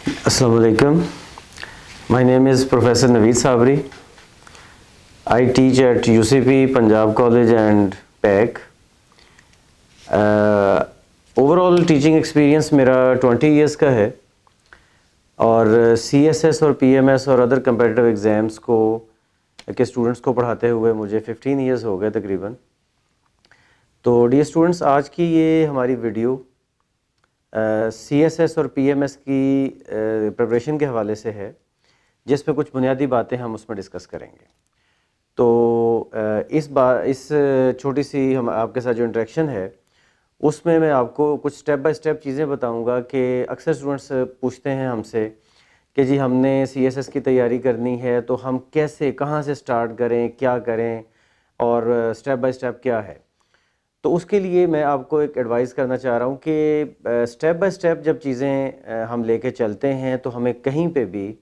Assalamu alaikum. My name is Professor Naveed Sabri. I teach at UCP, Punjab College and PAC. Overall teaching experience मेरा 20 years का है और CSS और PMS और other competitive exams को के students को पढ़ाते हुए मुझे 15 years हो गए तकरीबन. तो डियर स्टूडेंट्स, आज की ये हमारी वीडियो CSS और PMS की प्रिपरेशन के हवाले से है, जिस पे कुछ बुनियादी बातें हम उसमें डिस्कस करेंगे. तो इस छोटी सी हम आपके साथ जो इंटरेक्शन है उसमें मैं आपको कुछ स्टेप बाय स्टेप चीज़ें बताऊंगा कि अक्सर स्टूडेंट्स पूछते हैं हमसे कि जी हमने CSS की तैयारी करनी है तो हम कैसे, कहाँ से स्टार्ट करें, क्या करें और स्टेप बाय स्टेप क्या है. तो उसके लिए मैं आपको एक एडवाइस करना चाह रहा हूँ कि स्टेप बाय स्टेप जब चीज़ें हम लेके चलते हैं तो हमें कहीं पे भी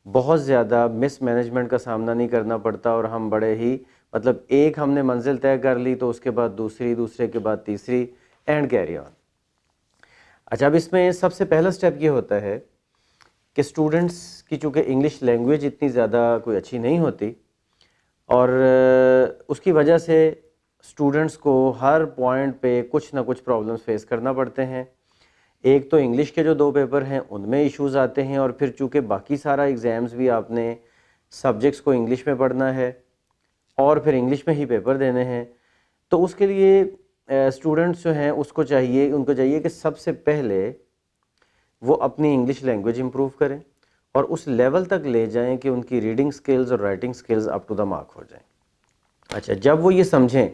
बहुत ज़्यादा मिस मैनेजमेंट का सामना नहीं करना पड़ता और हम बड़े ही मतलब एक हमने मंजिल तय कर ली तो उसके बाद दूसरी, दूसरे के बाद तीसरी एंड कैरी ऑन. अच्छा, अब इसमें सबसे पहला स्टेप ये होता है कि स्टूडेंट्स की चूँकि इंग्लिश लैंग्वेज इतनी ज़्यादा कोई अच्छी नहीं होती और उसकी वजह से स्टूडेंट्स को हर पॉइंट पे कुछ ना कुछ प्रॉब्लम्स फेस करना पड़ते हैं. एक तो इंग्लिश के जो 2 पेपर हैं उनमें इश्यूज आते हैं और फिर चूँकि बाकी सारा एग्ज़ाम्स भी आपने सब्जेक्ट्स को इंग्लिश में पढ़ना है और फिर इंग्लिश में ही पेपर देने हैं. तो उसके लिए स्टूडेंट्स जो हैं उनको चाहिए कि सबसे पहले वो अपनी इंग्लिश लैंग्वेज इम्प्रूव करें और उस लेवल तक ले जाएं कि उनकी रीडिंग स्किल्स और writing skills up to the mark हो जाएं. अच्छा, जब वो ये समझें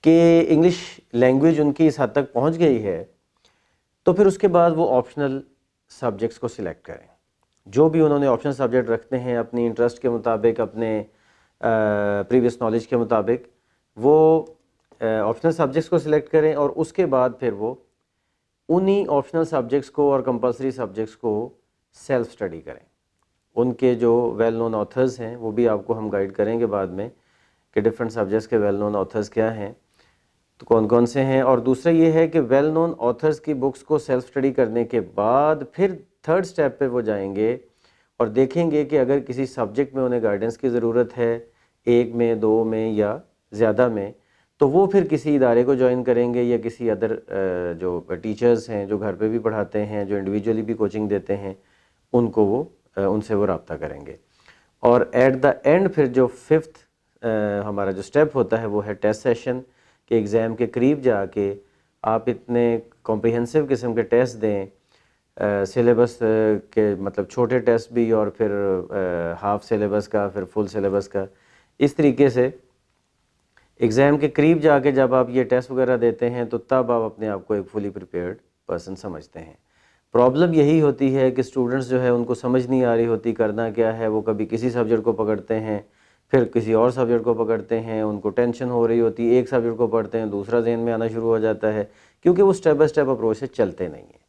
कि इंग्लिश लैंग्वेज उनकी इस हद तक पहुंच गई है तो फिर उसके बाद वो ऑप्शनल सब्जेक्ट्स को सिलेक्ट करें. जो भी उन्होंने ऑप्शनल सब्जेक्ट रखते हैं अपनी इंटरेस्ट के मुताबिक, अपने प्रीवियस नॉलेज के मुताबिक, वो ऑप्शनल सब्जेक्ट्स को सिलेक्ट करें और उसके बाद फिर वो उन्हीं ऑप्शनल सब्जेक्ट्स को और कंपलसरी सब्जेक्ट्स को सेल्फ स्टडी करें. उनके जो वेल नोन ऑथर्स हैं वो भी आपको हम गाइड करेंगे बाद में कि डिफरेंट सब्जेक्ट्स के वेल नोन ऑथर्स क्या हैं, तो कौन कौन से हैं. और दूसरा ये है कि वेल नोन ऑथर्स की बुक्स को सेल्फ स्टडी करने के बाद फिर थर्ड स्टेप पे वो जाएंगे और देखेंगे कि अगर किसी सब्जेक्ट में उन्हें गाइडेंस की ज़रूरत है, एक में, दो में या ज़्यादा में, तो वो फिर किसी इदारे को ज्वाइन करेंगे या किसी अदर जो टीचर्स हैं जो घर पे भी पढ़ाते हैं, जो इंडिविजुअली भी कोचिंग देते हैं, उनको वो उनसे वो रब्ता करेंगे. और एट द एंड फिर जो फिफ्थ हमारा जो स्टेप होता है वो है टेस्ट सेशन के एग्ज़ाम के करीब जाके आप इतने कॉम्प्रिहेंसिव किस्म के टेस्ट दें, सिलेबस के मतलब छोटे टेस्ट भी और फिर हाफ सिलेबस का, फिर फुल सिलेबस का. इस तरीके से एग्ज़ाम के करीब जाके जब आप ये टेस्ट वगैरह देते हैं तो तब आप अपने आप को एक फुली प्रिपेयर्ड पर्सन समझते हैं. प्रॉब्लम यही होती है कि स्टूडेंट्स जो है उनको समझ नहीं आ रही होती करना क्या है. वो कभी किसी सब्जेक्ट को पकड़ते हैं, फिर किसी और सब्जेक्ट को पकड़ते हैं, उनको टेंशन हो रही होती है, एक सब्जेक्ट को पढ़ते हैं दूसरा ज़हन में आना शुरू हो जाता है क्योंकि वो स्टेप बाय स्टेप अप्रोच से चलते नहीं हैं.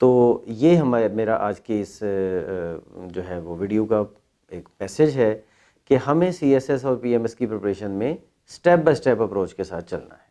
तो ये मेरा आज की इस जो है वो वीडियो का एक मैसेज है कि हमें CSS और PMS की प्रिपरेशन में स्टेप बाय स्टेप अप्रोच के साथ चलना है.